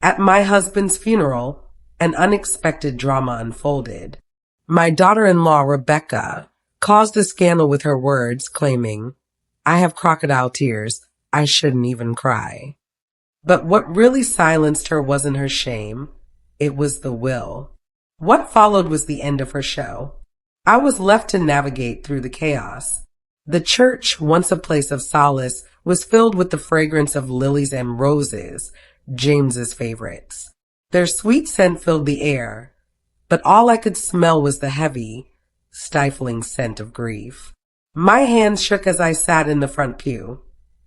At my husband's funeral, an unexpected drama unfolded. My daughter-in-law, Rebecca, caused a scandal with her words, claiming, "I have crocodile tears. I shouldn't even cry." But what really silenced her wasn't her shame. It was the will. What followed was the end of her show. I was left to navigate through the chaos. The church, once a place of solace, was filled with the fragrance of lilies and roses, James's favorites. Their sweet scent filled the air, but all I could smell was the heavy, stifling scent of grief. My hands shook as I sat in the front pew,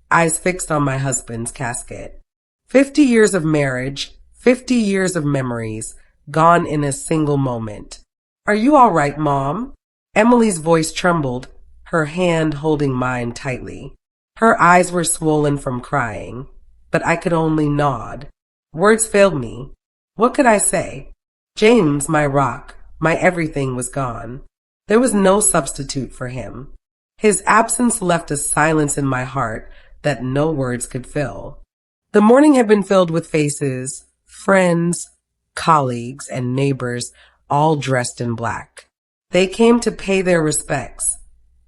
eyes fixed on my husband's casket. 50 years of marriage, 50 years of memories, gone in a single moment. "Are you all right, Mom?" Emily's voice trembled, her hand holding mine tightly. Her eyes were swollen from crying, but I could only nod. Words failed me. What could I say? James, my rock, my everything, was gone. There was no substitute for him. His absence left a silence in my heart that no words could fill. The morning had been filled with faces, friends, colleagues, and neighbors, all dressed in black. They came to pay their respects,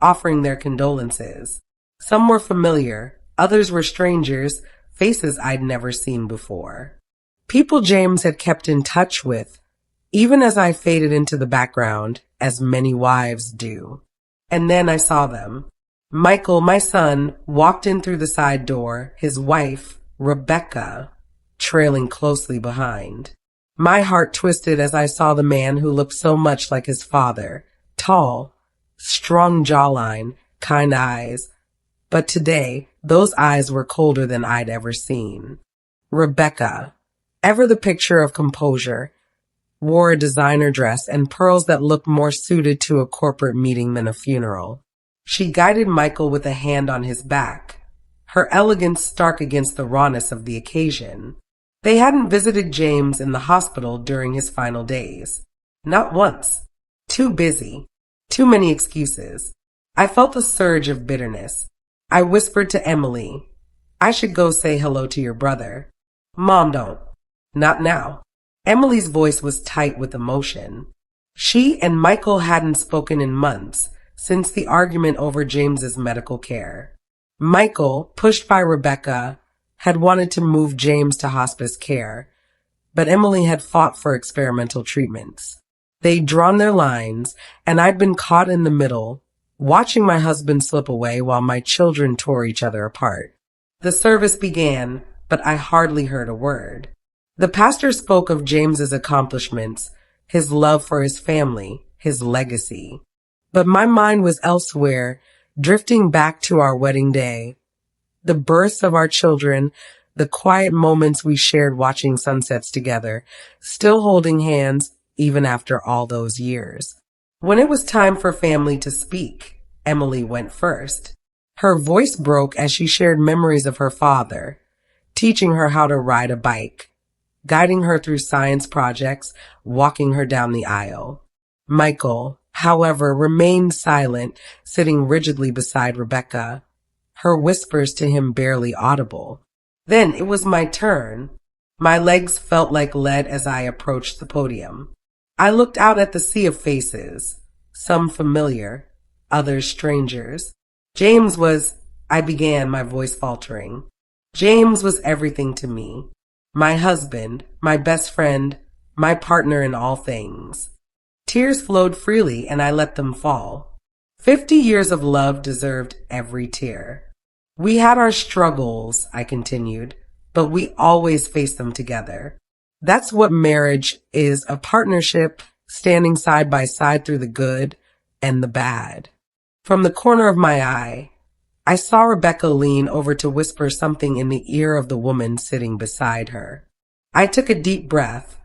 offering their condolences. Some were familiar, others were strangers, faces I'd never seen before. People James had kept in touch with, even as I faded into the background, as many wives do. And then I saw them. Michael, my son, walked in through the side door, his wife, Rebecca, trailing closely behind. My heart twisted as I saw the man who looked so much like his father, tall, strong jawline, kind eyes. But today, those eyes were colder than I'd ever seen. Rebecca, ever the picture of composure, wore a designer dress and pearls that looked more suited to a corporate meeting than a funeral. She guided Michael with a hand on his back, her elegance stark against the rawness of the occasion. They hadn't visited James in the hospital during his final days. Not once. Too busy. Too many excuses. I felt a surge of bitterness. I whispered to Emily, "I should go say hello to your brother." "Mom, don't." "Not now." Emily's voice was tight with emotion. She and Michael hadn't spoken in months, since the argument over James's medical care. Michael, pushed by Rebecca, had wanted to move James to hospice care, but Emily had fought for experimental treatments. They'd drawn their lines, and I'd been caught in the middle, watching my husband slip away while my children tore each other apart. The service began, but I hardly heard a word. The pastor spoke of James's accomplishments, his love for his family, his legacy. But my mind was elsewhere, drifting back to our wedding day. The births of our children, the quiet moments we shared watching sunsets together, still holding hands even after all those years. When it was time for family to speak, Emily went first. Her voice broke as she shared memories of her father, teaching her how to ride a bike, guiding her through science projects, walking her down the aisle. Michael, however, remained silent, sitting rigidly beside Rebecca, her whispers to him barely audible. Then it was my turn. My legs felt like lead as I approached the podium. I looked out at the sea of faces, some familiar, others strangers. I began, my voice faltering. James was everything to me. My husband, my best friend, my partner in all things. Tears flowed freely and I let them fall. 50 years of love deserved every tear. We had our struggles, I continued, but we always faced them together. That's what marriage is, a partnership standing side by side through the good and the bad. From the corner of my eye, I saw Rebecca lean over to whisper something in the ear of the woman sitting beside her. I took a deep breath,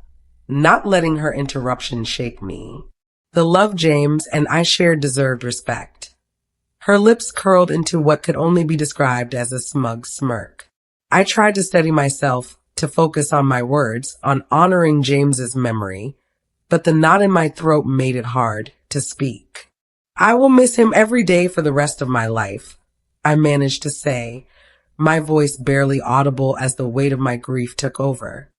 not letting her interruption shake me. The love James and I shared deserved respect. Her lips curled into what could only be described as a smug smirk. I tried to steady myself, to focus on my words, on honoring James's memory, but the knot in my throat made it hard to speak. "I will miss him every day for the rest of my life," I managed to say, my voice barely audible as the weight of my grief took over.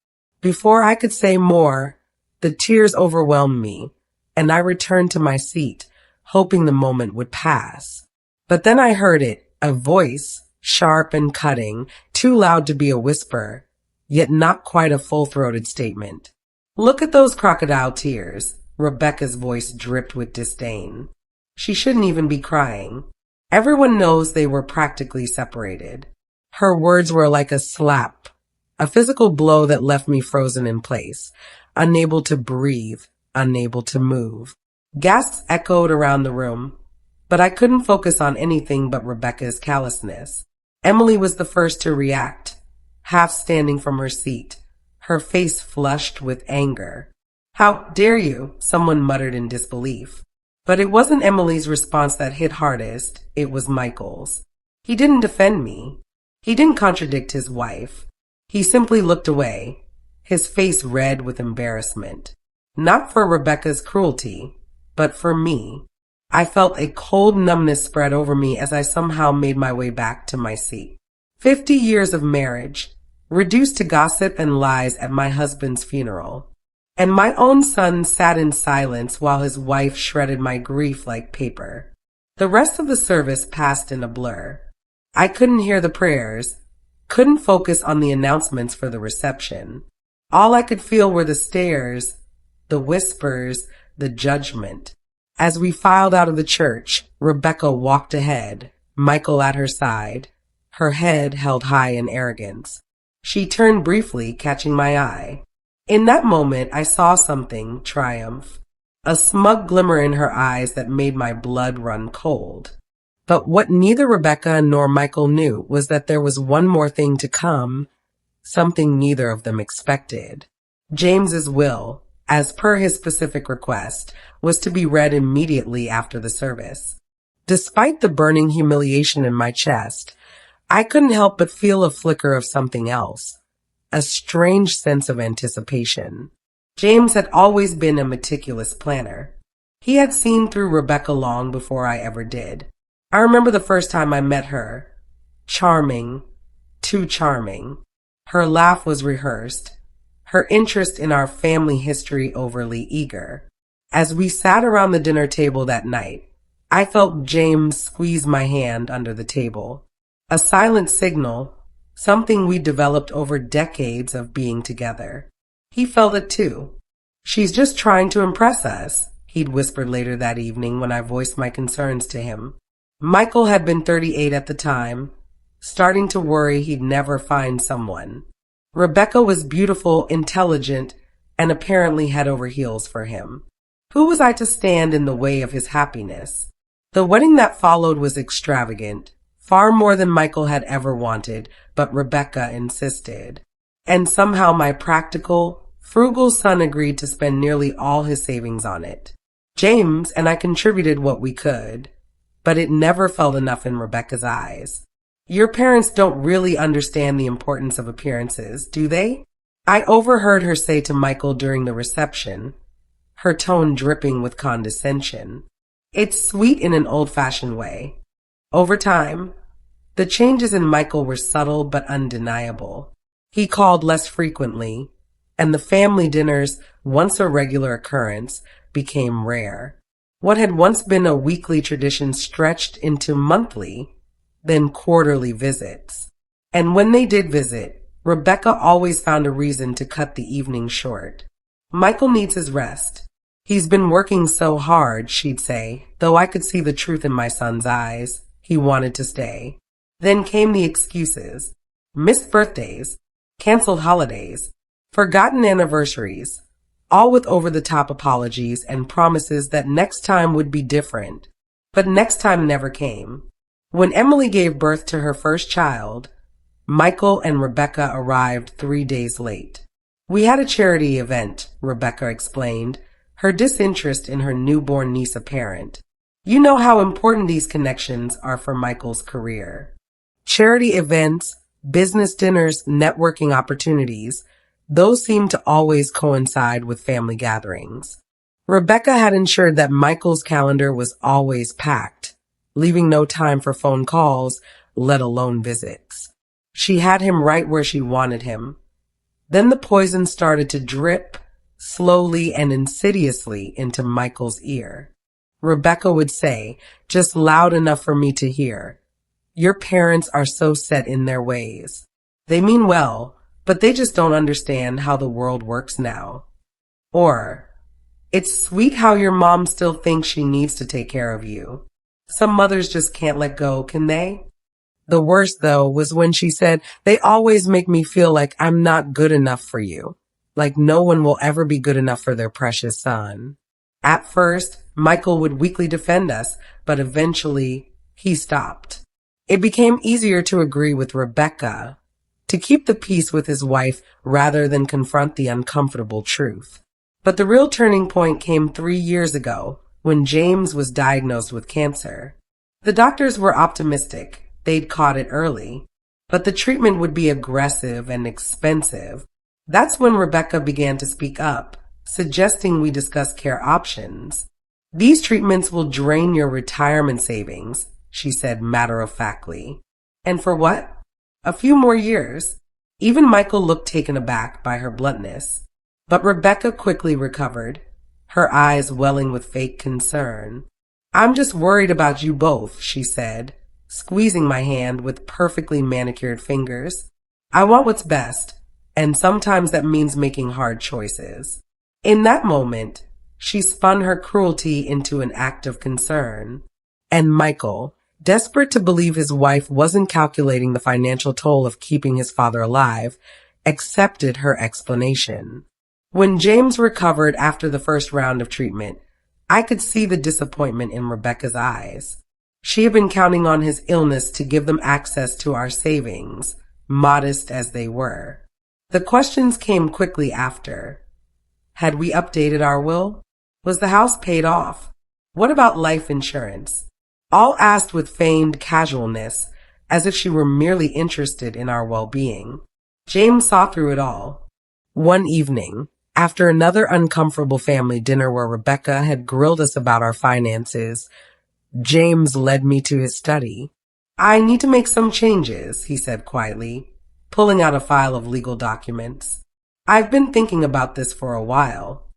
Before I could say more, the tears overwhelmed me, and I returned to my seat, hoping the moment would pass. But then I heard it, a voice, sharp and cutting, too loud to be a whisper, yet not quite a full-throated statement. "Look at those crocodile tears." Rebecca's voice dripped with disdain. She shouldn't even be crying. Everyone knows they were practically separated. Her words were like a slap, a physical blow that left me frozen in place, unable to breathe, unable to move. Gasps echoed around the room, but I couldn't focus on anything but Rebecca's callousness. Emily was the first to react, half standing from her seat, her face flushed with anger. "How dare you?" someone muttered in disbelief. But it wasn't Emily's response that hit hardest, it was Michael's. He didn't defend me. He didn't contradict his wife. He simply looked away, his face red with embarrassment. Not for Rebecca's cruelty, but for me. I felt a cold numbness spread over me as I somehow made my way back to my seat. 50 years of marriage, reduced to gossip and lies at my husband's funeral. And my own son sat in silence while his wife shredded my grief like paper. The rest of the service passed in a blur. I couldn't hear the prayers, couldn't focus on the announcements for the reception. All I could feel were the stares, the whispers, the judgment. As we filed out of the church, Rebecca walked ahead, Michael at her side, her head held high in arrogance. She turned briefly, catching my eye. In that moment, I saw something, triumph, a smug glimmer in her eyes that made my blood run cold. But what neither Rebecca nor Michael knew was that there was one more thing to come, something neither of them expected. James's will, as per his specific request, was to be read immediately after the service. Despite the burning humiliation in my chest, I couldn't help but feel a flicker of something else. A strange sense of anticipation. James had always been a meticulous planner. He had seen through Rebecca long before I ever did. I remember the first time I met her. Charming, too charming. Her laugh was rehearsed, her interest in our family history overly eager. As we sat around the dinner table that night, I felt James squeeze my hand under the table. A silent signal, something we developed over decades of being together. He felt it too. "She's just trying to impress us," he'd whispered later that evening when I voiced my concerns to him. Michael had been 38 at the time, starting to worry he'd never find someone. Rebecca was beautiful, intelligent, and apparently head over heels for him. Who was I to stand in the way of his happiness? The wedding that followed was extravagant, far more than Michael had ever wanted, but Rebecca insisted. And somehow my practical, frugal son agreed to spend nearly all his savings on it. James and I contributed what we could, but it never felt enough in Rebecca's eyes. "Your parents don't really understand the importance of appearances, do they?" I overheard her say to Michael during the reception, her tone dripping with condescension. "It's sweet in an old-fashioned way." Over time, the changes in Michael were subtle but undeniable. He called less frequently, and the family dinners, once a regular occurrence, became rare. What had once been a weekly tradition stretched into monthly, then quarterly visits. And when they did visit, Rebecca always found a reason to cut the evening short. "Michael needs his rest. He's been working so hard," she'd say, though I could see the truth in my son's eyes. He wanted to stay. Then came the excuses. Missed birthdays, canceled holidays, forgotten anniversaries, all with over-the-top apologies and promises that next time would be different. But next time never came. When Emily gave birth to her first child, Michael and Rebecca arrived 3 days late. "We had a charity event," Rebecca explained, her disinterest in her newborn niece apparent. "You know how important these connections are for Michael's career. Charity events, business dinners, networking opportunities, those seem to always coincide with family gatherings." Rebecca had ensured that Michael's calendar was always packed, leaving no time for phone calls, let alone visits. She had him right where she wanted him, Then the poison started to drip slowly and insidiously into Michael's ear. Rebecca would say, just loud enough for me to hear, "Your parents are so set in their ways. They mean well, but they just don't understand how the world works now." Or, "It's sweet how your mom still thinks she needs to take care of you. Some mothers just can't let go, can they?" The worst, though, was when she said, "They always make me feel like I'm not good enough for you. Like no one will ever be good enough for their precious son." At first, Michael would weakly defend us, but eventually he stopped. It became easier to agree with Rebecca, to keep the peace with his wife rather than confront the uncomfortable truth. But the real turning point came 3 years ago when James was diagnosed with cancer. The doctors were optimistic. They'd caught it early, but the treatment would be aggressive and expensive. That's when Rebecca began to speak up, suggesting we discuss care options. "These treatments will drain your retirement savings," she said matter-of-factly. "And for what? A few more years." Even Michael looked taken aback by her bluntness. But Rebecca quickly recovered, her eyes welling with fake concern. "I'm just worried about you both," she said, squeezing my hand with perfectly manicured fingers. "I want what's best, and sometimes that means making hard choices." In that moment, she spun her cruelty into an act of concern. And Michael, desperate to believe his wife wasn't calculating the financial toll of keeping his father alive, accepted her explanation. When James recovered after the first round of treatment, I could see the disappointment in Rebecca's eyes. She had been counting on his illness to give them access to our savings, modest as they were. The questions came quickly after. Had we updated our will? Was the house paid off? What about life insurance? All asked with feigned casualness, as if she were merely interested in our well-being. James saw through it all. One evening, after another uncomfortable family dinner where Rebecca had grilled us about our finances, James led me to his study. "I need to make some changes," he said quietly, pulling out a file of legal documents. "I've been thinking about this for a while."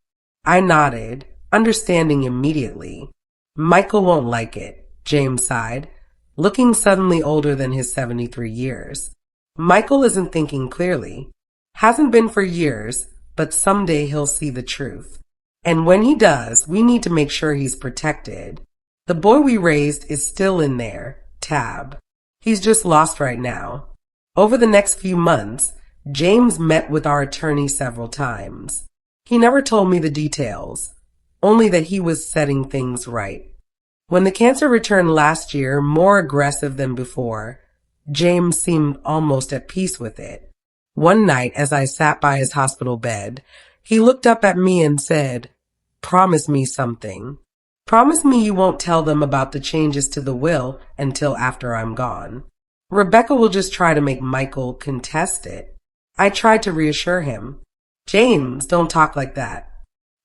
I nodded, understanding immediately. "Michael won't like it," James sighed, looking suddenly older than his 73 years. "Michael isn't thinking clearly. Hasn't been for years, but someday he'll see the truth. And when he does, we need to make sure he's protected. The boy we raised is still in there, Tab. He's just lost right now." Over the next few months, James met with our attorney several times. He never told me the details, only that he was setting things right. When the cancer returned last year, more aggressive than before, James seemed almost at peace with it. One night, as I sat by his hospital bed, he looked up at me and said, "Promise me something. Promise me you won't tell them about the changes to the will until after I'm gone. Rebecca will just try to make Michael contest it." I tried to reassure him. "James, don't talk like that.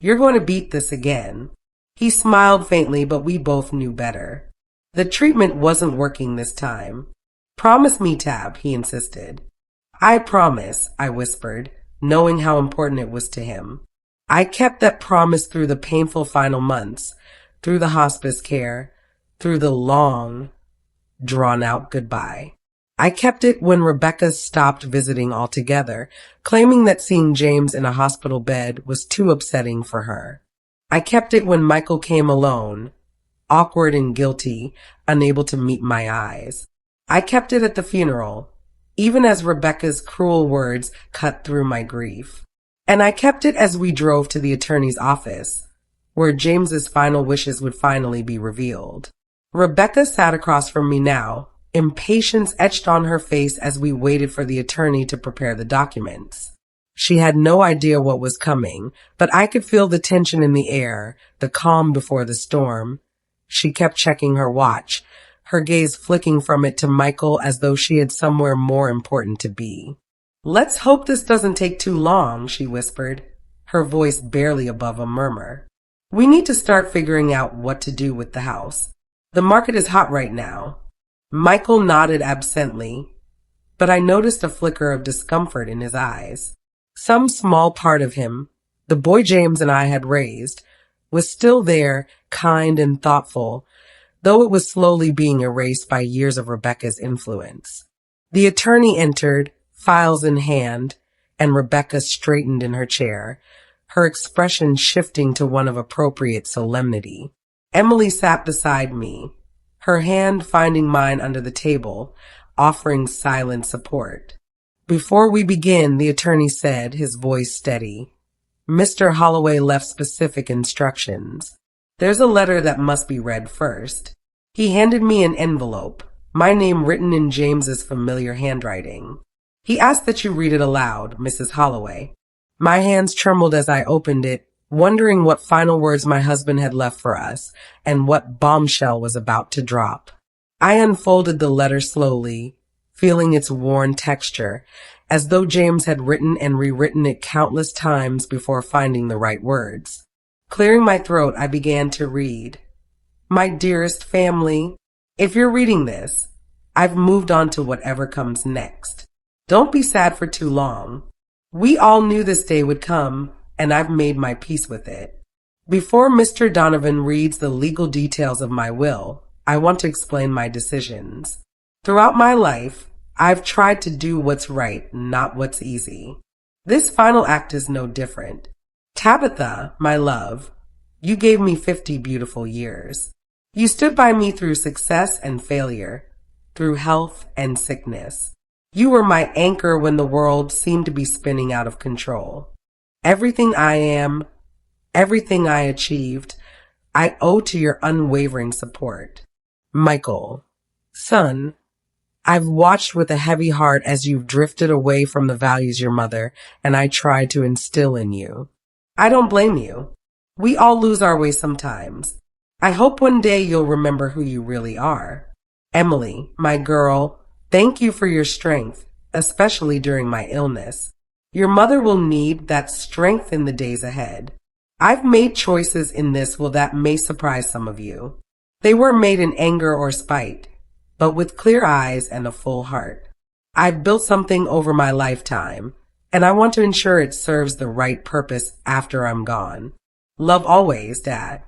You're going to beat this again." He smiled faintly, but we both knew better. The treatment wasn't working this time. "Promise me, Tab," he insisted. "I promise," I whispered, knowing how important it was to him. I kept that promise through the painful final months, through the hospice care, through the long, drawn-out goodbye. I kept it when Rebecca stopped visiting altogether, claiming that seeing James in a hospital bed was too upsetting for her. I kept it when Michael came alone, awkward and guilty, unable to meet my eyes. I kept it at the funeral, even as Rebecca's cruel words cut through my grief. And I kept it as we drove to the attorney's office, where James's final wishes would finally be revealed. Rebecca sat across from me now, impatience etched on her face as we waited for the attorney to prepare the documents. She had no idea what was coming, but I could feel the tension in the air, the calm before the storm. She kept checking her watch, her gaze flicking from it to Michael as though she had somewhere more important to be. "Let's hope this doesn't take too long," she whispered, her voice barely above a murmur. "We need to start figuring out what to do with the house. The market is hot right now." Michael nodded absently, but I noticed a flicker of discomfort in his eyes. Some small part of him, the boy James and I had raised, was still there, kind and thoughtful, though it was slowly being erased by years of Rebecca's influence. The attorney entered, files in hand, and Rebecca straightened in her chair, her expression shifting to one of appropriate solemnity. Emily sat beside me, her hand finding mine under the table, offering silent support. Before we begin, the attorney said, his voice steady, Mr. Holloway left specific instructions. There's a letter that must be read first. He handed me an envelope, my name written in James's familiar handwriting. He asked that you read it aloud, Mrs. Holloway. My hands trembled as I opened it, wondering what final words my husband had left for us and what bombshell was about to drop. I unfolded the letter slowly, feeling its worn texture, as though James had written and rewritten it countless times before finding the right words. Clearing my throat, I began to read. My dearest family, if you're reading this, I've moved on to whatever comes next. Don't be sad for too long. We all knew this day would come, and I've made my peace with it. Before Mr. Donovan reads the legal details of my will, I want to explain my decisions. Throughout my life, I've tried to do what's right, not what's easy. This final act is no different. Tabitha, my love, you gave me 50 beautiful years. You stood by me through success and failure, through health and sickness. You were my anchor when the world seemed to be spinning out of control. Everything I am, everything I achieved, I owe to your unwavering support. Michael, son, I've watched with a heavy heart as you've drifted away from the values your mother and I tried to instill in you. I don't blame you. We all lose our way sometimes. I hope one day you'll remember who you really are. Emily, my girl, thank you for your strength, especially during my illness. Your mother will need that strength in the days ahead. I've made choices in this that may surprise some of you. They weren't made in anger or spite, but with clear eyes and a full heart. I've built something over my lifetime, and I want to ensure it serves the right purpose after I'm gone. Love always, Dad.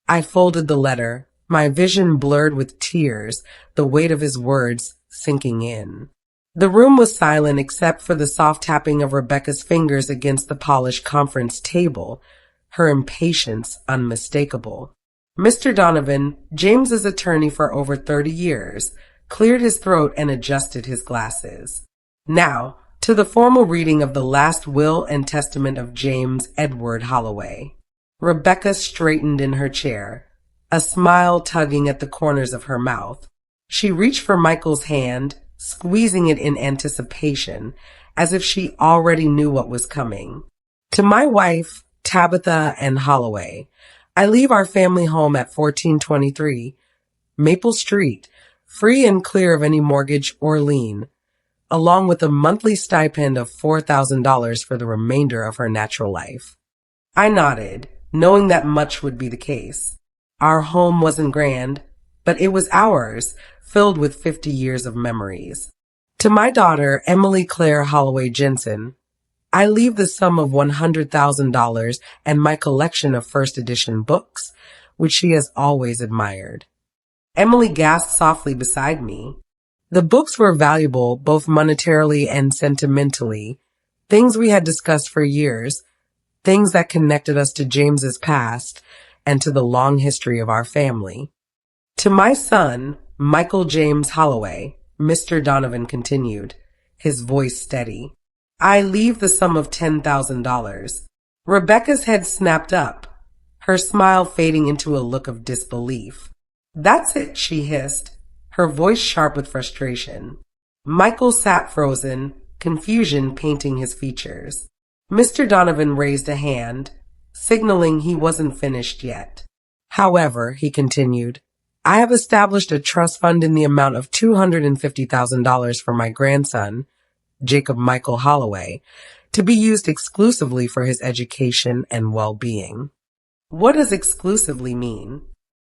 I folded the letter, my vision blurred with tears, the weight of his words sinking in. The room was silent except for the soft tapping of Rebecca's fingers against the polished conference table, her impatience unmistakable. Mr. Donovan, James's attorney for over 30 years, cleared his throat and adjusted his glasses. Now, to the formal reading of the last will and testament of James Edward Holloway. Rebecca straightened in her chair, a smile tugging at the corners of her mouth. She reached for Michael's hand, squeezing it in anticipation, as if she already knew what was coming. To my wife, Tabitha and Holloway, I leave our family home at 1423 Maple Street, free and clear of any mortgage or lien, along with a monthly stipend of $4,000 for the remainder of her natural life. I nodded, knowing that much would be the case. Our home wasn't grand, but it was ours, filled with 50 years of memories. To my daughter, Emily Claire Holloway Jensen, I leave the sum of $100,000 and my collection of first edition books, which she has always admired. Emily gasped softly beside me. The books were valuable both monetarily and sentimentally, things we had discussed for years, things that connected us to James's past and to the long history of our family. To my son, Michael James Holloway, Mr. Donovan continued, his voice steady, I leave the sum of $10,000. Rebecca's head snapped up, her smile fading into a look of disbelief. That's it, she hissed, her voice sharp with frustration. Michael sat frozen, confusion painting his features. Mr. Donovan raised a hand, signaling he wasn't finished yet. However, he continued, I have established a trust fund in the amount of $250,000 for my grandson, Jacob Michael Holloway, to be used exclusively for his education and well-being. What does exclusively mean?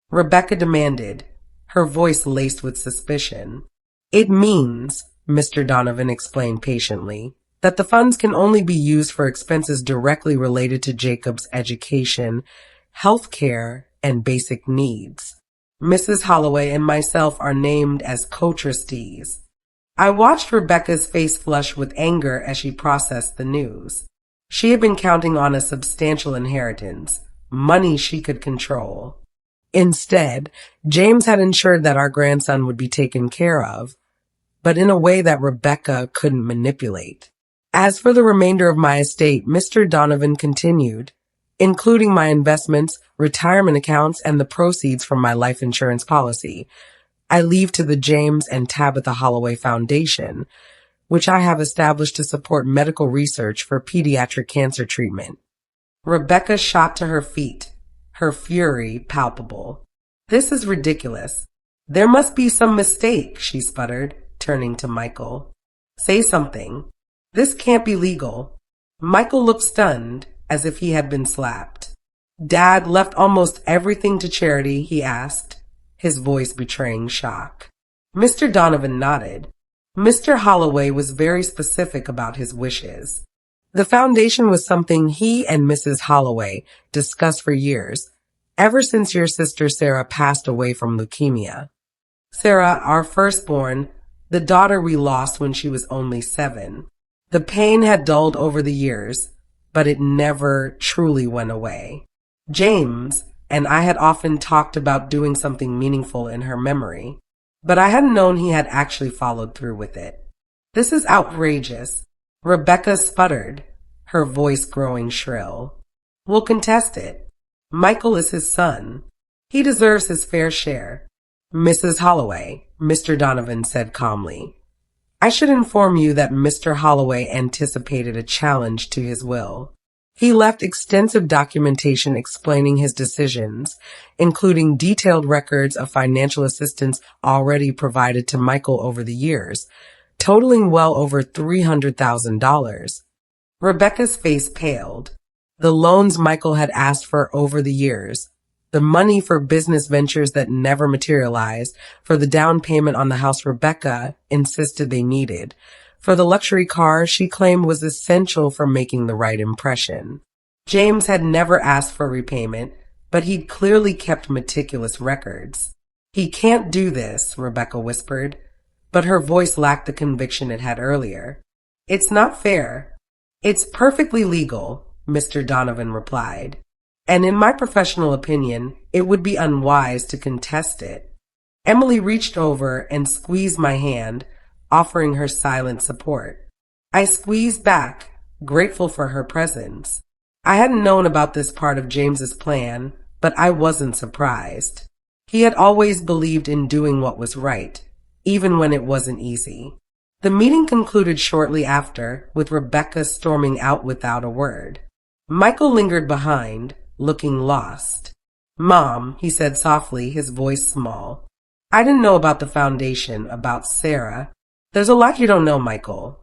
Rebecca demanded, her voice laced with suspicion. It means, Mr. Donovan explained patiently, that the funds can only be used for expenses directly related to Jacob's education, health care, and basic needs. Mrs. Holloway and myself are named as co-trustees. I watched Rebecca's face flush with anger as she processed the news. She had been counting on a substantial inheritance, money she could control. Instead, James had ensured that our grandson would be taken care of, but in a way that Rebecca couldn't manipulate. As for the remainder of my estate, Mr. Donovan continued, including my investments, retirement accounts, and the proceeds from my life insurance policy, I leave to the James and Tabitha Holloway Foundation, which I have established to support medical research for pediatric cancer treatment. Rebecca shot to her feet, her fury palpable. This is ridiculous. There must be some mistake, she sputtered, turning to Michael. Say something. This can't be legal. Michael looked stunned, as if he had been slapped. Dad left almost everything to charity, he asked, his voice betraying shock. Mr. Donovan nodded. Mr. Holloway was very specific about his wishes. The foundation was something he and Mrs. Holloway discussed for years, ever since your sister Sarah passed away from leukemia. Sarah, our firstborn, the daughter we lost when she was only 7. The pain had dulled over the years, but it never truly went away. James and I had often talked about doing something meaningful in her memory, but I hadn't known he had actually followed through with it. This is outrageous. Rebecca sputtered, her voice growing shrill. We'll contest it. Michael is his son. He deserves his fair share. Mrs. Holloway, Mr. Donovan said calmly. I should inform you that Mr. Holloway anticipated a challenge to his will. He left extensive documentation explaining his decisions, including detailed records of financial assistance already provided to Michael over the years, totaling well over $300,000. Rebecca's face paled. The loans Michael had asked for over the years, the money for business ventures that never materialized, for the down payment on the house Rebecca insisted they needed, for the luxury car she claimed was essential for making the right impression. James had never asked for repayment, but he'd clearly kept meticulous records. He can't do this, Rebecca whispered, but her voice lacked the conviction it had earlier. It's not fair. It's perfectly legal, Mr. Donovan replied. And in my professional opinion, it would be unwise to contest it. Emily reached over and squeezed my hand, offering her silent support. I squeezed back, grateful for her presence. I hadn't known about this part of James's plan, but I wasn't surprised. He had always believed in doing what was right, even when it wasn't easy. The meeting concluded shortly after, with Rebecca storming out without a word. Michael lingered behind, looking lost. Mom, he said softly, his voice small. I didn't know about the foundation, about Sarah. There's a lot you don't know, Michael,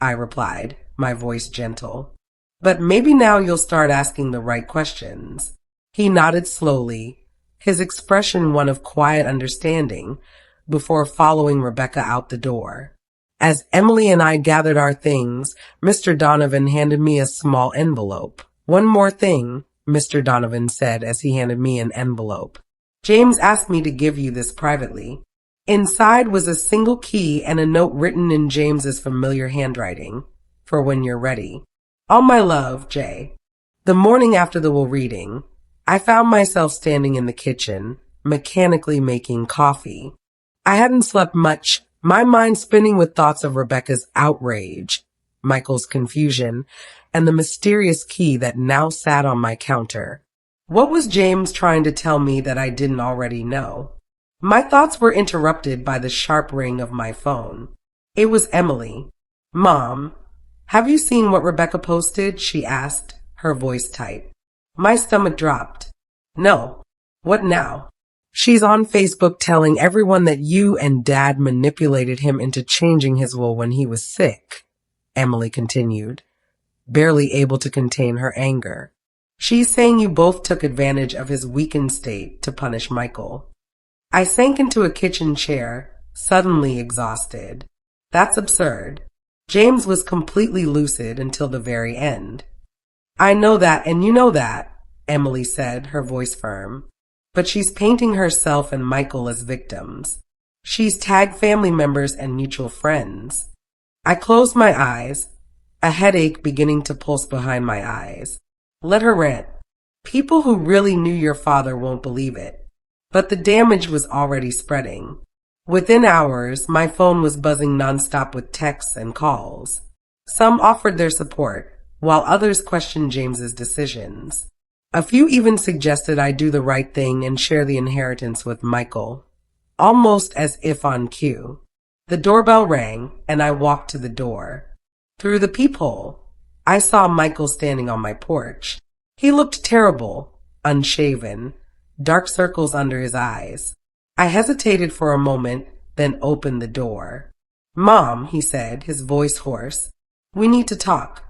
I replied, my voice gentle. But maybe now you'll start asking the right questions. He nodded slowly, his expression one of quiet understanding, before following Rebecca out the door. As Emily and I gathered our things, Mr. Donovan handed me a small envelope. One more thing, Mr. Donovan said as he handed me an envelope. James asked me to give you this privately. Inside was a single key and a note written in James's familiar handwriting, for when you're ready. All my love, Jay. The morning after the will reading, I found myself standing in the kitchen, mechanically making coffee. I hadn't slept much, my mind spinning with thoughts of Rebecca's outrage, Michael's confusion, and the mysterious key that now sat on my counter. What was James trying to tell me that I didn't already know? My thoughts were interrupted by the sharp ring of my phone. It was Emily. Mom, have you seen what Rebecca posted? She asked, her voice tight. My stomach dropped. No. What now? She's on Facebook telling everyone that you and Dad manipulated him into changing his will when he was sick, Emily continued, barely able to contain her anger. She's saying you both took advantage of his weakened state to punish Michael. I sank into a kitchen chair, suddenly exhausted. That's absurd. James was completely lucid until the very end. I know that, and you know that, Emily said, her voice firm. But she's painting herself and Michael as victims. She's tagged family members and mutual friends. I closed my eyes, a headache beginning to pulse behind my eyes. Let her rant. People who really knew your father won't believe it. But the damage was already spreading. Within hours, my phone was buzzing nonstop with texts and calls. Some offered their support, while others questioned James's decisions. A few even suggested I do the right thing and share the inheritance with Michael, almost as if on cue. The doorbell rang, and I walked to the door. Through the peephole, I saw Michael standing on my porch. He looked terrible, unshaven, dark circles under his eyes. I hesitated for a moment, then opened the door. Mom, he said, his voice hoarse, we need to talk.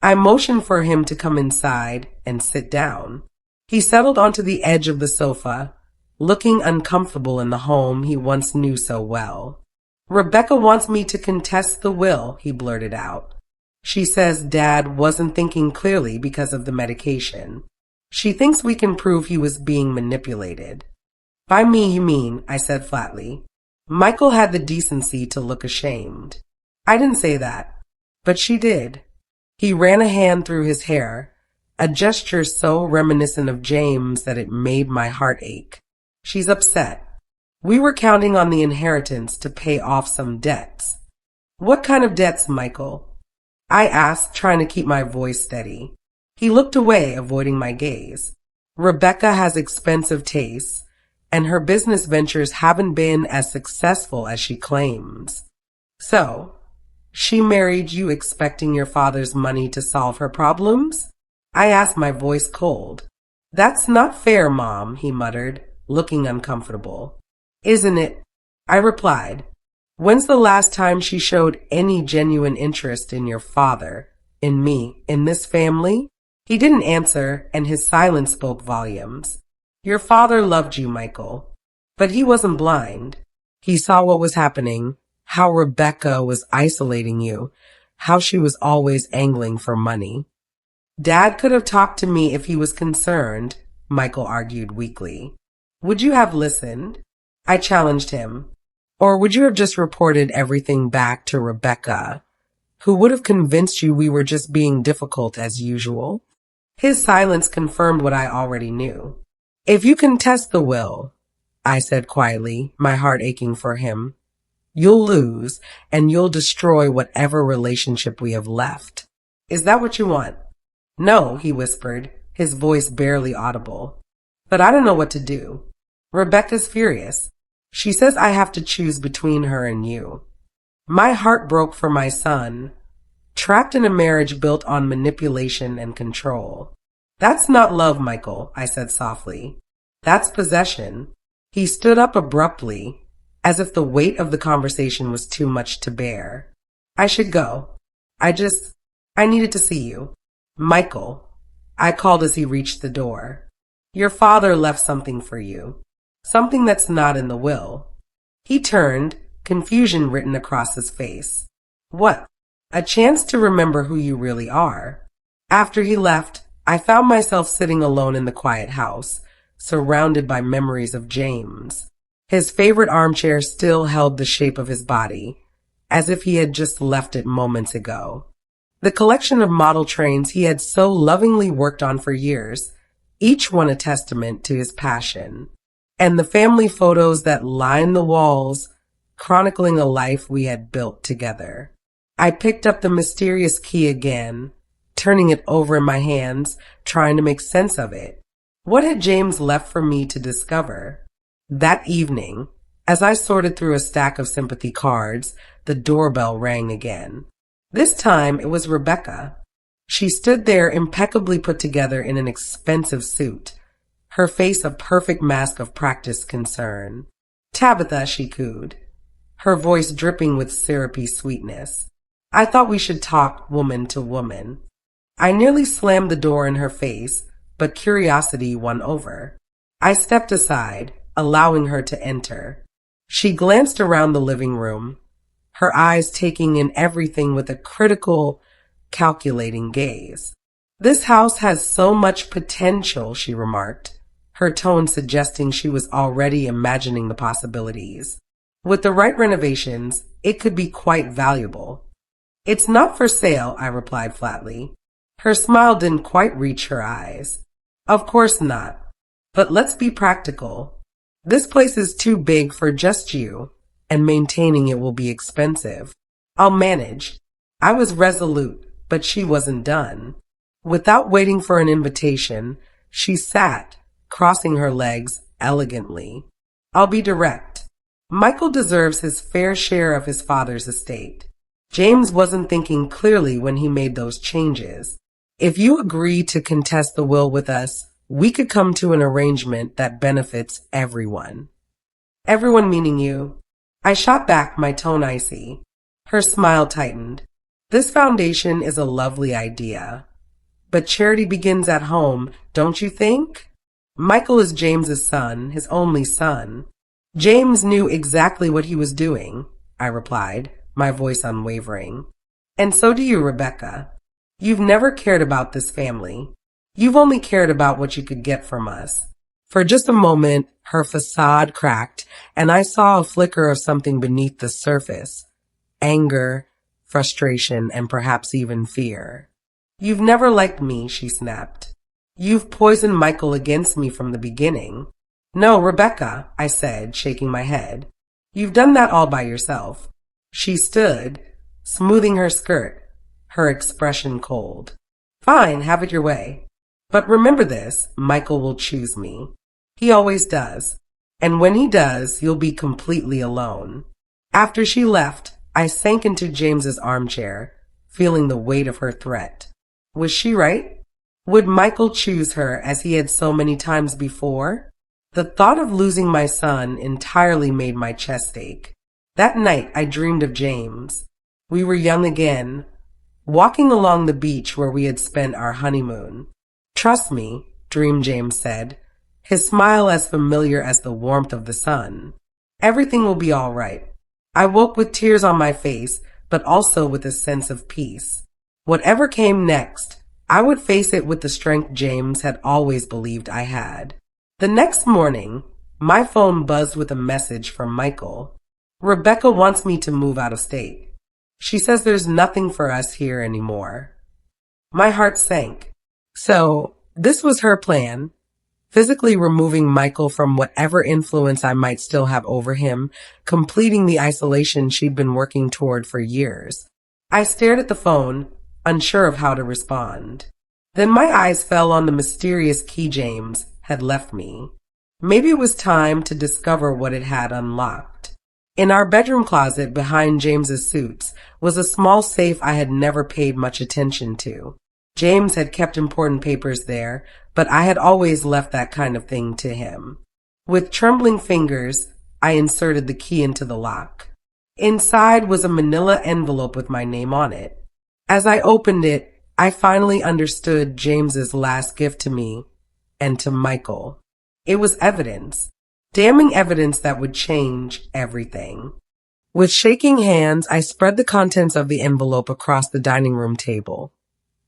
I motioned for him to come inside and sit down. He settled onto the edge of the sofa, looking uncomfortable in the home he once knew so well. Rebecca wants me to contest the will, he blurted out. She says Dad wasn't thinking clearly because of the medication. She thinks we can prove he was being manipulated. By me, you mean, I said flatly. Michael had the decency to look ashamed. I didn't say that, but she did. He ran a hand through his hair, a gesture so reminiscent of James that it made my heart ache. She's upset. We were counting on the inheritance to pay off some debts. What kind of debts, Michael? I asked, trying to keep my voice steady. He looked away, avoiding my gaze. Rebecca has expensive tastes, and her business ventures haven't been as successful as she claims. So, she married you expecting your father's money to solve her problems? I asked, my voice cold. That's not fair, Mom, he muttered, looking uncomfortable. Isn't it? I replied. When's the last time she showed any genuine interest in your father, in me, in this family? He didn't answer, and his silence spoke volumes. Your father loved you, Michael. But he wasn't blind. He saw what was happening, how Rebecca was isolating you, how she was always angling for money. Dad could have talked to me if he was concerned, Michael argued weakly. Would you have listened? I challenged him. Or would you have just reported everything back to Rebecca, who would have convinced you we were just being difficult as usual? His silence confirmed what I already knew. If you contest the will, I said quietly, my heart aching for him, you'll lose and you'll destroy whatever relationship we have left. Is that what you want? No, he whispered, his voice barely audible. But I don't know what to do. Rebecca's furious. She says I have to choose between her and you. My heart broke for my son, trapped in a marriage built on manipulation and control. That's not love, Michael, I said softly. That's possession. He stood up abruptly, as if the weight of the conversation was too much to bear. I should go. I needed to see you. Michael, I called as he reached the door. Your father left something for you. Something that's not in the will. He turned, confusion written across his face. What? A chance to remember who you really are. After he left, I found myself sitting alone in the quiet house, surrounded by memories of James. His favorite armchair still held the shape of his body, as if he had just left it moments ago. The collection of model trains he had so lovingly worked on for years, each one a testament to his passion. And the family photos that lined the walls, chronicling a life we had built together. I picked up the mysterious key again, turning it over in my hands, trying to make sense of it. What had James left for me to discover? That evening, as I sorted through a stack of sympathy cards, the doorbell rang again. This time it was Rebecca. She stood there impeccably put together in an expensive suit, her face a perfect mask of practiced concern. Tabitha, she cooed, her voice dripping with syrupy sweetness. I thought we should talk woman to woman. I nearly slammed the door in her face, but curiosity won over. I stepped aside, allowing her to enter. She glanced around the living room, her eyes taking in everything with a critical, calculating gaze. This house has so much potential, she remarked, her tone suggesting she was already imagining the possibilities. With the right renovations, it could be quite valuable. It's not for sale, I replied flatly. Her smile didn't quite reach her eyes. Of course not. But let's be practical. This place is too big for just you, and maintaining it will be expensive. I'll manage. I was resolute, but she wasn't done. Without waiting for an invitation, she sat, crossing her legs elegantly. I'll be direct. Michael deserves his fair share of his father's estate. James wasn't thinking clearly when he made those changes. If you agree to contest the will with us, we could come to an arrangement that benefits everyone. Everyone meaning you. I shot back, my tone icy. Her smile tightened. This foundation is a lovely idea. But charity begins at home, don't you think? Michael is James's son, his only son. James knew exactly what he was doing, I replied, my voice unwavering. And so do you, Rebecca. You've never cared about this family. You've only cared about what you could get from us. For just a moment, her facade cracked, and I saw a flicker of something beneath the surface. Anger, frustration, and perhaps even fear. You've never liked me, she snapped. You've poisoned Michael against me from the beginning. No, Rebecca, I said, shaking my head. You've done that all by yourself. She stood, smoothing her skirt, her expression cold. Fine, have it your way. But remember this, Michael will choose me. He always does. And when he does, you'll be completely alone. After she left, I sank into James's armchair, feeling the weight of her threat. Was she right? Would Michael choose her as he had so many times before? The thought of losing my son entirely made my chest ache. That night, I dreamed of James. We were young again, walking along the beach where we had spent our honeymoon. Trust me, Dream James said, his smile as familiar as the warmth of the sun. Everything will be all right. I woke with tears on my face, but also with a sense of peace. Whatever came next, I would face it with the strength James had always believed I had. The next morning, my phone buzzed with a message from Michael. Rebecca wants me to move out of state. She says there's nothing for us here anymore. My heart sank. So, this was her plan. Physically removing Michael from whatever influence I might still have over him, completing the isolation she'd been working toward for years. I stared at the phone, unsure of how to respond. Then my eyes fell on the mysterious key James had left me. Maybe it was time to discover what it had unlocked. In our bedroom closet behind James's suits was a small safe I had never paid much attention to. James had kept important papers there, but I had always left that kind of thing to him. With trembling fingers, I inserted the key into the lock. Inside was a manila envelope with my name on it. As I opened it, I finally understood James's last gift to me and to Michael. It was evidence, damning evidence that would change everything. With shaking hands, I spread the contents of the envelope across the dining room table.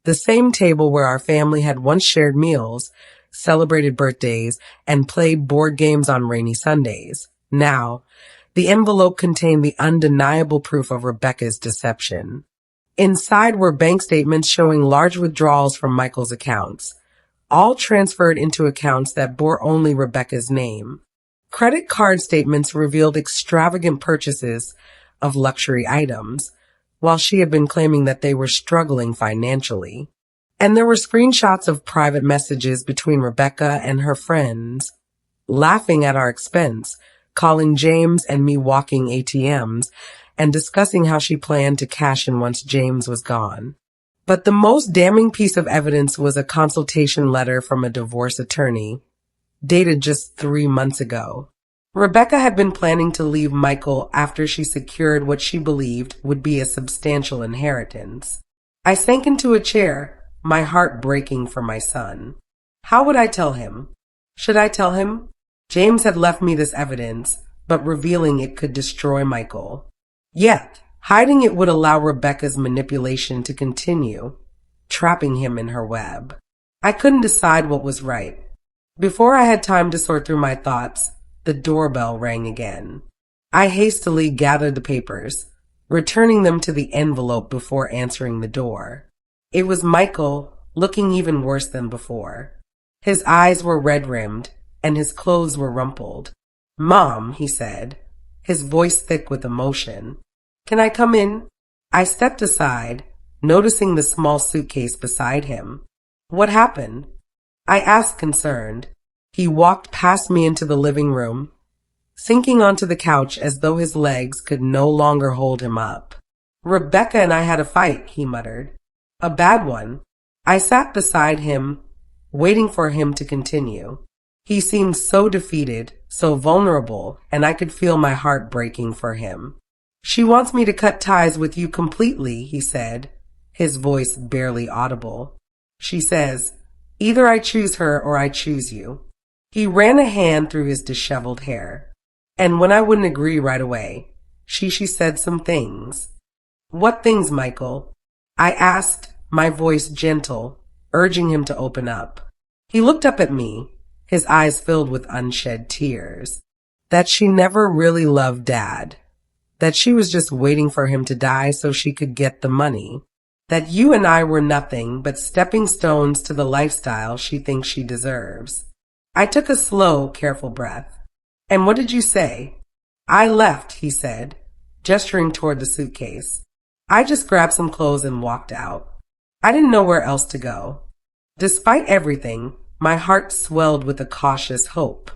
The same table where our family had once shared meals, celebrated birthdays, and played board games on rainy Sundays. Now, the envelope contained the undeniable proof of Rebecca's deception. Inside were bank statements showing large withdrawals from Michael's accounts, all transferred into accounts that bore only Rebecca's name. Credit card statements revealed extravagant purchases of luxury items, while she had been claiming that they were struggling financially. And there were screenshots of private messages between Rebecca and her friends, laughing at our expense, calling James and me walking ATMs, and discussing how she planned to cash in once James was gone. But the most damning piece of evidence was a consultation letter from a divorce attorney, dated just 3 months ago. Rebecca had been planning to leave Michael after she secured what she believed would be a substantial inheritance. I sank into a chair, my heart breaking for my son. How would I tell him? Should I tell him? James had left me this evidence, but revealing it could destroy Michael. Yet, Hiding it would allow Rebecca's manipulation to continue, trapping him in her web. I couldn't decide what was right. Before I had time to sort through my thoughts, the doorbell rang again. I hastily gathered the papers, returning them to the envelope before answering the door. It was Michael, looking even worse than before. His eyes were red-rimmed, and his clothes were rumpled. "Mom," he said, his voice thick with emotion. "Can I come in?" I stepped aside, noticing the small suitcase beside him. "What happened?" I asked, concerned. He walked past me into the living room, sinking onto the couch as though his legs could no longer hold him up. "Rebecca and I had a fight," he muttered. "A bad one." I sat beside him, waiting for him to continue. He seemed so defeated, so vulnerable, and I could feel my heart breaking for him. "She wants me to cut ties with you completely," he said, his voice barely audible. "She says, either I choose her or I choose you." He ran a hand through his disheveled hair. "And when I wouldn't agree right away, she said some things." "What things, Michael?" I asked, my voice gentle, urging him to open up. He looked up at me, his eyes filled with unshed tears. That she never really loved Dad. That she was just waiting for him to die so she could get the money. That you and I were nothing but stepping stones to the lifestyle she thinks she deserves. I took a slow, careful breath. "And what did you say?" "I left," he said, gesturing toward the suitcase. "I just grabbed some clothes and walked out. I didn't know where else to go." Despite everything, my heart swelled with a cautious hope.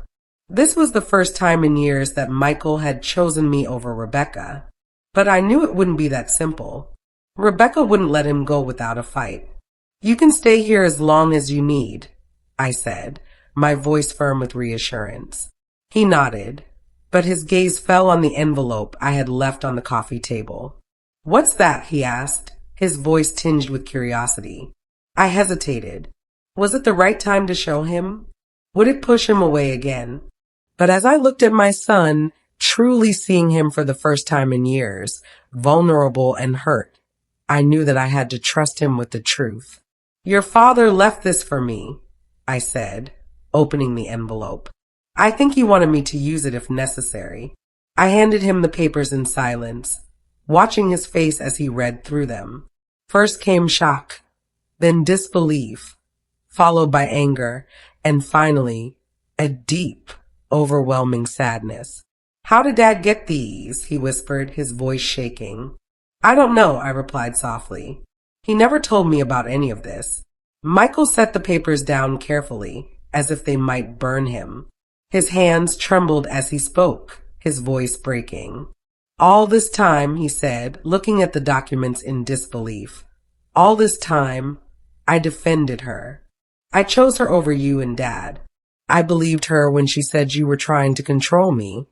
This was the first time in years that Michael had chosen me over Rebecca. But I knew it wouldn't be that simple. Rebecca wouldn't let him go without a fight. "You can stay here as long as you need," I said, my voice firm with reassurance. He nodded, but his gaze fell on the envelope I had left on the coffee table. "What's that?" he asked, his voice tinged with curiosity. I hesitated. Was it the right time to show him? Would it push him away again? But as I looked at my son, truly seeing him for the first time in years, vulnerable and hurt, I knew that I had to trust him with the truth. "Your father left this for me," I said, opening the envelope. "I think he wanted me to use it if necessary." I handed him the papers in silence, watching his face as he read through them. First came shock, then disbelief, followed by anger, and finally, a deep, overwhelming sadness. "How did Dad get these?" he whispered, his voice shaking. "I don't know," I replied softly. "He never told me about any of this." Michael set the papers down carefully, as if they might burn him. His hands trembled as he spoke, his voice breaking. "All this time," he said, looking at the documents in disbelief, "all this time, I defended her. I chose her over you and Dad. I believed her when she said you were trying to control me,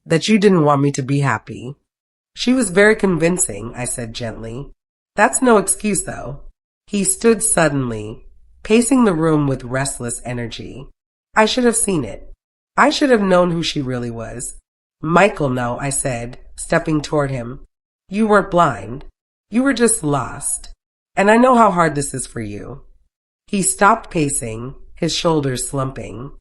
that you didn't want me to be happy. She was very convincing," I said gently. "That's no excuse, though." He stood suddenly, pacing the room with restless energy. "I should have seen it. I should have known who she really was." "Michael, no," I said, stepping toward him. "You weren't blind. You were just lost. And I know how hard this is for you." He stopped pacing, his shoulders slumping.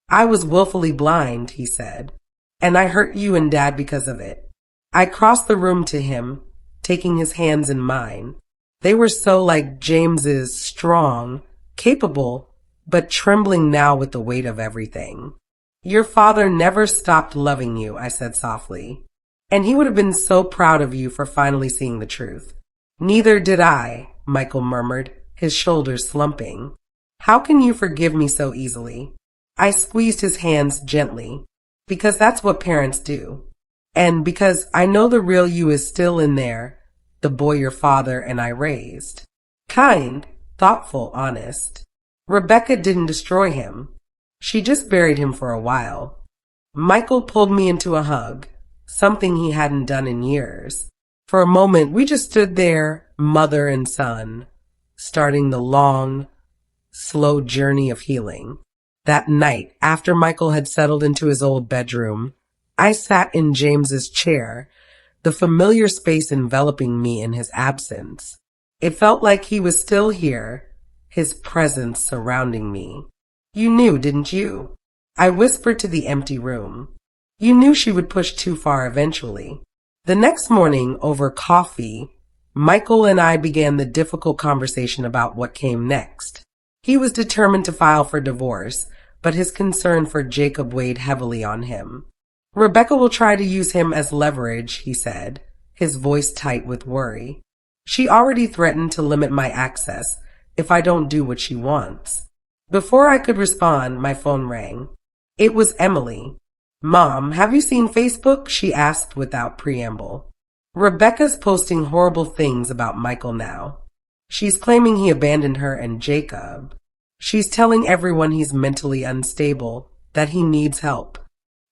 "I was willfully blind," he said, "and I hurt you and Dad because of it." I crossed the room to him, taking his hands in mine. They were so like James's, strong, capable, but trembling now with the weight of everything. "Your father never stopped loving you," I said softly, "and he would have been so proud of you for finally seeing the truth." "Neither did I," Michael murmured, his shoulders slumping. "How can you forgive me so easily?" I squeezed his hands gently, because that's what parents do. And because I know the real you is still in there, the boy your father and I raised. Kind, thoughtful, honest. Rebecca didn't destroy him. She just buried him for a while. Michael pulled me into a hug, something he hadn't done in years. For a moment, we just stood there, mother and son, starting the long, slow journey of healing. That night, after Michael had settled into his old bedroom, I sat in James's chair, the familiar space enveloping me in his absence. It felt like he was still here, his presence surrounding me. You knew, didn't you? I whispered to the empty room. You knew she would push too far eventually. The next morning, over coffee, Michael and I began the difficult conversation about what came next. He was determined to file for divorce, but his concern for Jacob weighed heavily on him. Rebecca will try to use him as leverage, he said, his voice tight with worry. She already threatened to limit my access if I don't do what she wants. Before I could respond, my phone rang. It was Emily. Mom, have you seen Facebook? She asked without preamble. Rebecca's posting horrible things about Michael now. She's claiming he abandoned her and Jacob. She's telling everyone he's mentally unstable, that he needs help.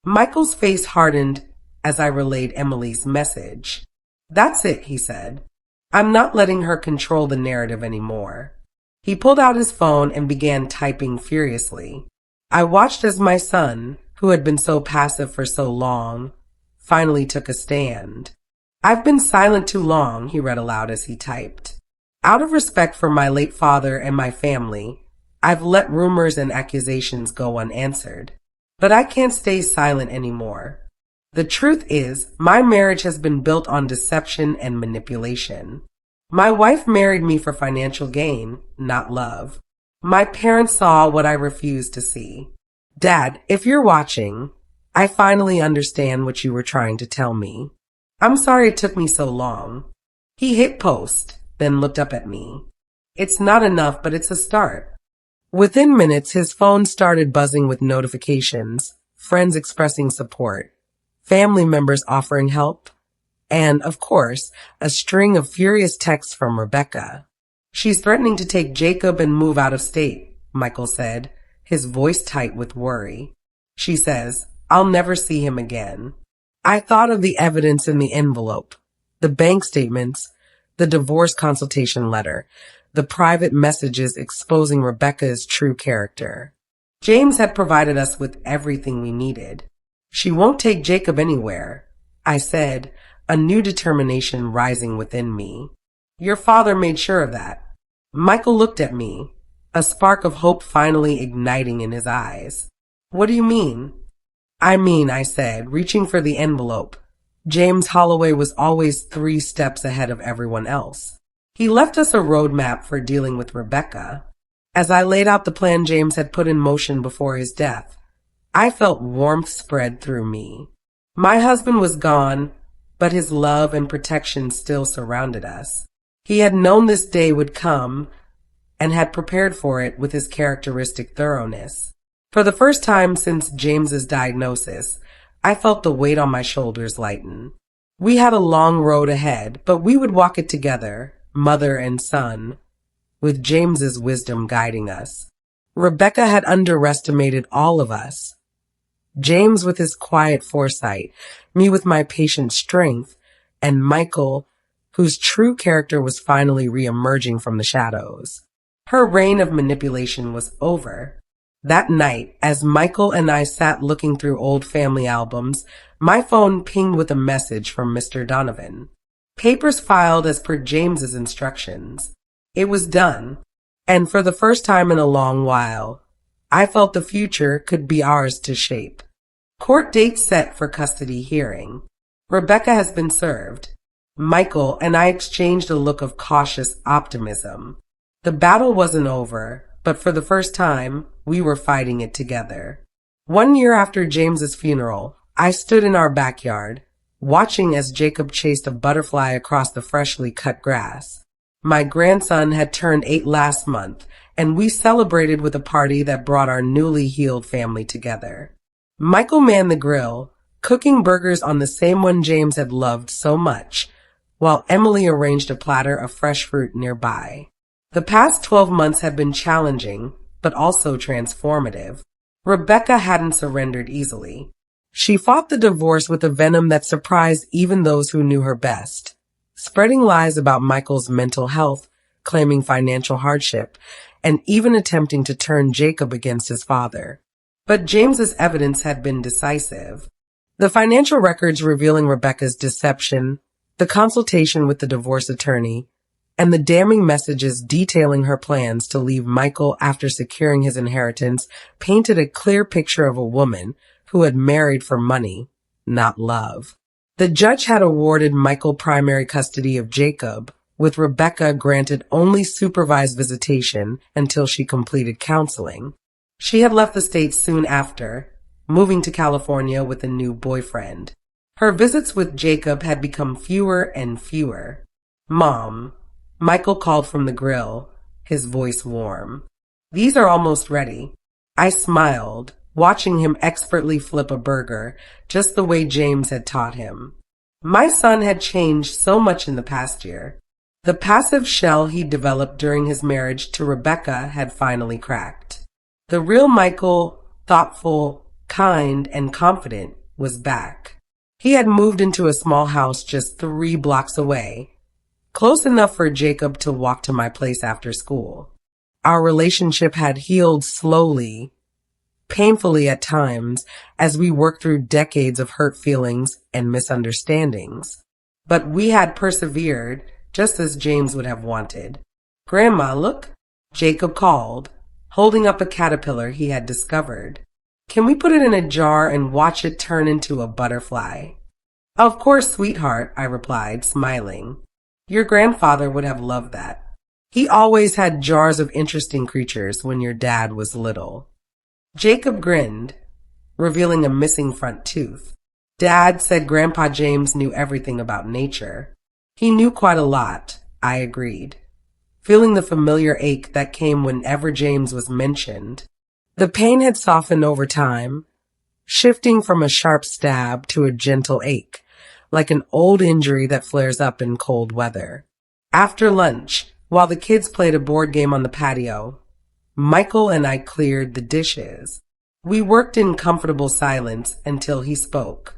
Michael's face hardened as I relayed Emily's message. That's it, he said. I'm not letting her control the narrative anymore. He pulled out his phone and began typing furiously. I watched as my son, who had been so passive for so long, finally took a stand. I've been silent too long, he read aloud as he typed. Out of respect for my late father and my family, I've let rumors and accusations go unanswered. But I can't stay silent anymore. The truth is, my marriage has been built on deception and manipulation. My wife married me for financial gain, not love. My parents saw what I refused to see. Dad, if you're watching, I finally understand what you were trying to tell me. I'm sorry it took me so long. He hit post, then looked up at me. It's not enough, but it's a start. Within minutes, his phone started buzzing with notifications, friends expressing support, family members offering help, and, of course, a string of furious texts from Rebecca. She's threatening to take Jacob and move out of state, Michael said, his voice tight with worry. She says, I'll never see him again. I thought of the evidence in the envelope, the bank statements, the divorce consultation letter, the private messages exposing Rebecca's true character. James had provided us with everything we needed. She won't take Jacob anywhere, I said, a new determination rising within me. Your father made sure of that. Michael looked at me, a spark of hope finally igniting in his eyes. What do you mean? I said, reaching for the envelope. James Holloway was always 3 steps ahead of everyone else. He left us a roadmap for dealing with Rebecca. As I laid out the plan James had put in motion before his death, I felt warmth spread through me. My husband was gone, but his love and protection still surrounded us. He had known this day would come and had prepared for it with his characteristic thoroughness. For the first time since James's diagnosis, I felt the weight on my shoulders lighten. We had a long road ahead, but we would walk it together, mother and son, with James's wisdom guiding us. Rebecca had underestimated all of us. James with his quiet foresight, me with my patient strength, and Michael, whose true character was finally re-emerging from the shadows. Her reign of manipulation was over. That night, as Michael and I sat looking through old family albums, my phone pinged with a message from Mr. Donovan. Papers filed as per James's instructions. It was done, and for the first time in a long while, I felt the future could be ours to shape. Court date set for custody hearing. Rebecca has been served. Michael and I exchanged a look of cautious optimism. The battle wasn't over, but for the first time, we were fighting it together. 1 year after James's funeral, I stood in our backyard, watching as Jacob chased a butterfly across the freshly cut grass. My grandson had turned 8 last month, and we celebrated with a party that brought our newly healed family together. Michael manned the grill, cooking burgers on the same one James had loved so much, while Emily arranged a platter of fresh fruit nearby. The past 12 months had been challenging, but also transformative. Rebecca hadn't surrendered easily. She fought the divorce with a venom that surprised even those who knew her best, spreading lies about Michael's mental health, claiming financial hardship, and even attempting to turn Jacob against his father. But James's evidence had been decisive. The financial records revealing Rebecca's deception, the consultation with the divorce attorney, and the damning messages detailing her plans to leave Michael after securing his inheritance painted a clear picture of a woman who had married for money, not love. The judge had awarded Michael primary custody of Jacob, with Rebecca granted only supervised visitation until she completed counseling. She had left the state soon after, moving to California with a new boyfriend. Her visits with Jacob had become fewer and fewer. "Mom," Michael called from the grill, his voice warm. "These are almost ready." I smiled, watching him expertly flip a burger, just the way James had taught him. My son had changed so much in the past year. The passive shell he developed during his marriage to Rebecca had finally cracked. The real Michael, thoughtful, kind, and confident, was back. He had moved into a small house just 3 blocks away, close enough for Jacob to walk to my place after school. Our relationship had healed slowly, painfully at times, as we worked through decades of hurt feelings and misunderstandings. But we had persevered, just as James would have wanted. "Grandma, look," Jacob called, holding up a caterpillar he had discovered. "Can we put it in a jar and watch it turn into a butterfly?" "Of course, sweetheart," I replied, smiling. "Your grandfather would have loved that. He always had jars of interesting creatures when your dad was little." Jacob grinned, revealing a missing front tooth. "Dad said Grandpa James knew everything about nature." He knew quite a lot, I agreed, feeling the familiar ache that came whenever James was mentioned. The pain had softened over time, shifting from a sharp stab to a gentle ache, like an old injury that flares up in cold weather. After lunch, while the kids played a board game on the patio, Michael and I cleared the dishes. We worked in comfortable silence until he spoke.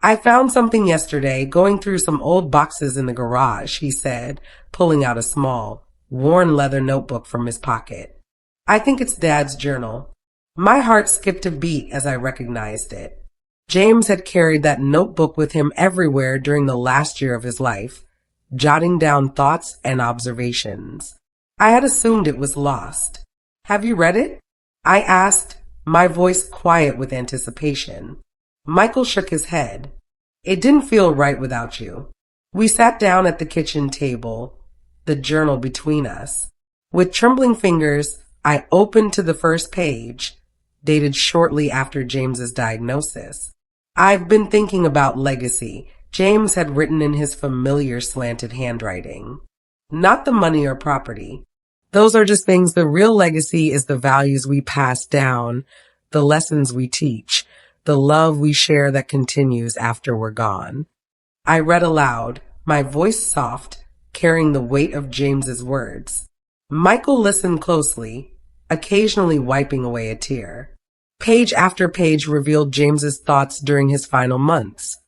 "I found something yesterday going through some old boxes in the garage," he said, pulling out a small, worn leather notebook from his pocket. "I think it's Dad's journal." My heart skipped a beat as I recognized it. James had carried that notebook with him everywhere during the last year of his life, jotting down thoughts and observations. I had assumed it was lost. "Have you read it?" I asked, my voice quiet with anticipation. Michael shook his head. "It didn't feel right without you." We sat down at the kitchen table, the journal between us. With trembling fingers, I opened to the first page, dated shortly after James's diagnosis. "I've been thinking about legacy," James had written in his familiar slanted handwriting. "Not the money or property. Those are just things. The real legacy is the values we pass down, the lessons we teach, the love we share that continues after we're gone." I read aloud, my voice soft, carrying the weight of James's words. Michael listened closely, occasionally wiping away a tear. Page after page revealed James's thoughts during his final months.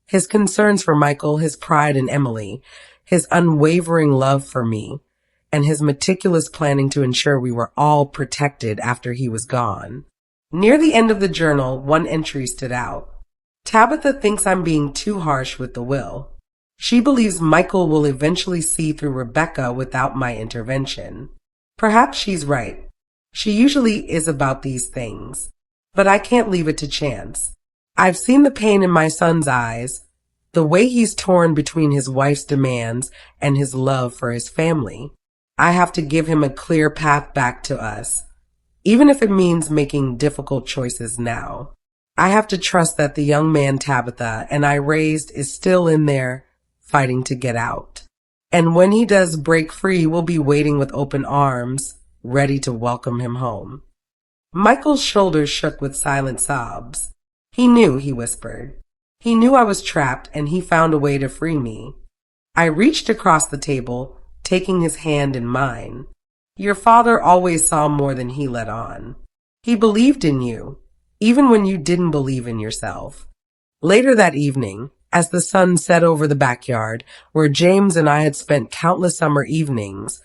His concerns for Michael, his pride in Emily, his unwavering love for me, and his meticulous planning to ensure we were all protected after he was gone. Near the end of the journal, one entry stood out. "Tabitha thinks I'm being too harsh with the will. She believes Michael will eventually see through Rebecca without my intervention. Perhaps she's right. She usually is about these things. But I can't leave it to chance. I've seen the pain in my son's eyes, the way he's torn between his wife's demands and his love for his family. I have to give him a clear path back to us, even if it means making difficult choices now. I have to trust that the young man Tabitha and I raised is still in there, fighting to get out. And when he does break free, we'll be waiting with open arms, ready to welcome him home." Michael's shoulders shook with silent sobs. "He knew," he whispered. "He knew I was trapped, and he found a way to free me." I reached across the table, taking his hand in mine. "Your father always saw more than he let on. He believed in you, even when you didn't believe in yourself." Later that evening, as the sun set over the backyard, where James and I had spent countless summer evenings,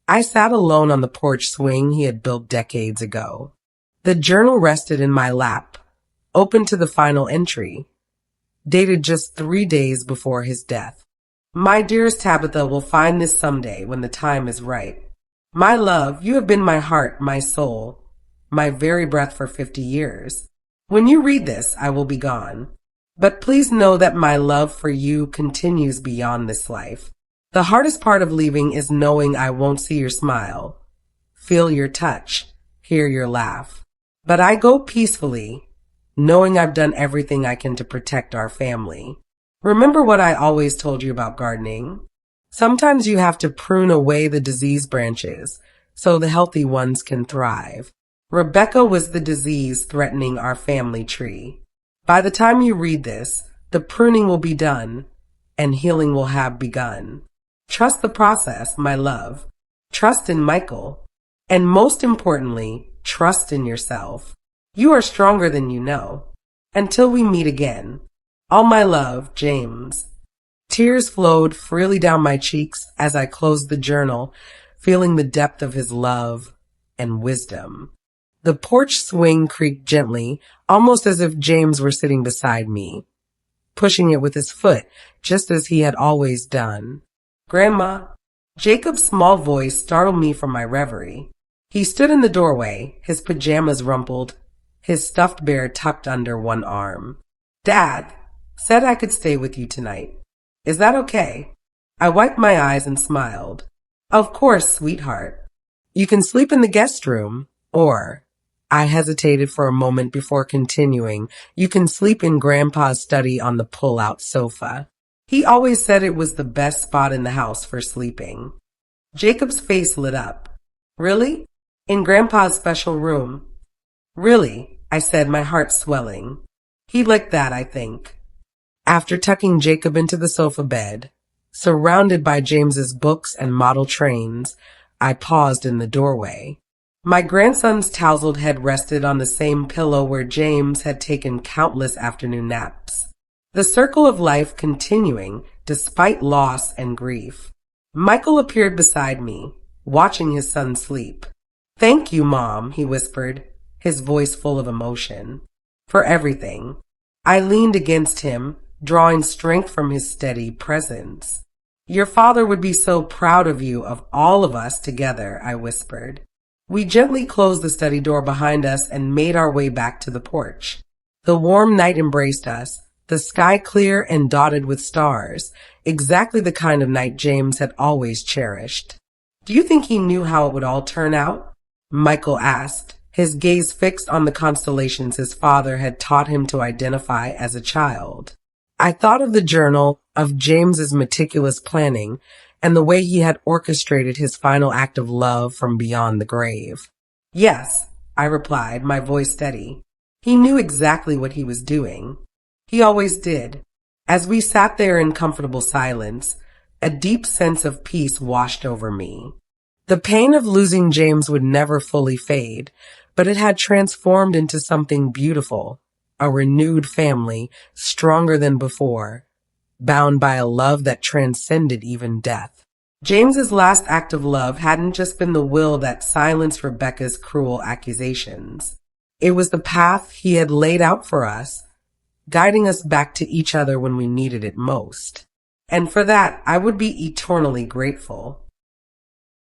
I sat alone on the porch swing he had built decades ago. The journal rested in my lap, open to the final entry. dated just 3 days before his death. My dearest Tabitha will find this someday when the time is right. My love, you have been my heart, my soul, my very breath for 50 years. When you read this, I will be gone. But please know that my love for you continues beyond this life. The hardest part of leaving is knowing I won't see your smile, feel your touch, hear your laugh. But I go peacefully, knowing I've done everything I can to protect our family. Remember what I always told you about gardening? Sometimes you have to prune away the diseased branches so the healthy ones can thrive. Rebecca was the disease threatening our family tree. By the time you read this, the pruning will be done and healing will have begun. Trust the process, my love. Trust in Michael. And most importantly, trust in yourself. You are stronger than you know. Until we meet again. All my love, James. Tears flowed freely down my cheeks as I closed the journal, feeling the depth of his love and wisdom. The porch swing creaked gently, almost as if James were sitting beside me, pushing it with his foot, just as he had always done. Grandma, Jacob's small voice startled me from my reverie. He stood in the doorway, his pajamas rumpled, his stuffed bear tucked under one arm. Dad said I could stay with you tonight. Is that okay? I wiped my eyes and smiled. Of course, sweetheart. You can sleep in the guest room, or... I hesitated for a moment before continuing. You can sleep in Grandpa's study on the pull-out sofa. He always said it was the best spot in the house for sleeping. Jacob's face lit up. Really? In Grandpa's special room? Really, I said, my heart swelling. He liked that, I think. After tucking Jacob into the sofa bed, surrounded by James's books and model trains, I paused in the doorway. My grandson's tousled head rested on the same pillow where James had taken countless afternoon naps. The circle of life continuing despite loss and grief. Michael appeared beside me, watching his son sleep. Thank you, Mom, he whispered, his voice full of emotion. For everything. I leaned against him, drawing strength from his steady presence. Your father would be so proud of you, of all of us together, I whispered. We gently closed the study door behind us and made our way back to the porch. The warm night embraced us, the sky clear and dotted with stars, exactly the kind of night James had always cherished. Do you think he knew how it would all turn out? Michael asked, his gaze fixed on the constellations his father had taught him to identify as a child. I thought of the journal, of James's meticulous planning, and the way he had orchestrated his final act of love from beyond the grave. Yes, I replied, my voice steady. He knew exactly what he was doing. He always did. As we sat there in comfortable silence, a deep sense of peace washed over me. The pain of losing James would never fully fade, but it had transformed into something beautiful, a renewed family, stronger than before, bound by a love that transcended even death. James's last act of love hadn't just been the will that silenced Rebecca's cruel accusations. It was the path he had laid out for us, guiding us back to each other when we needed it most. And for that, I would be eternally grateful.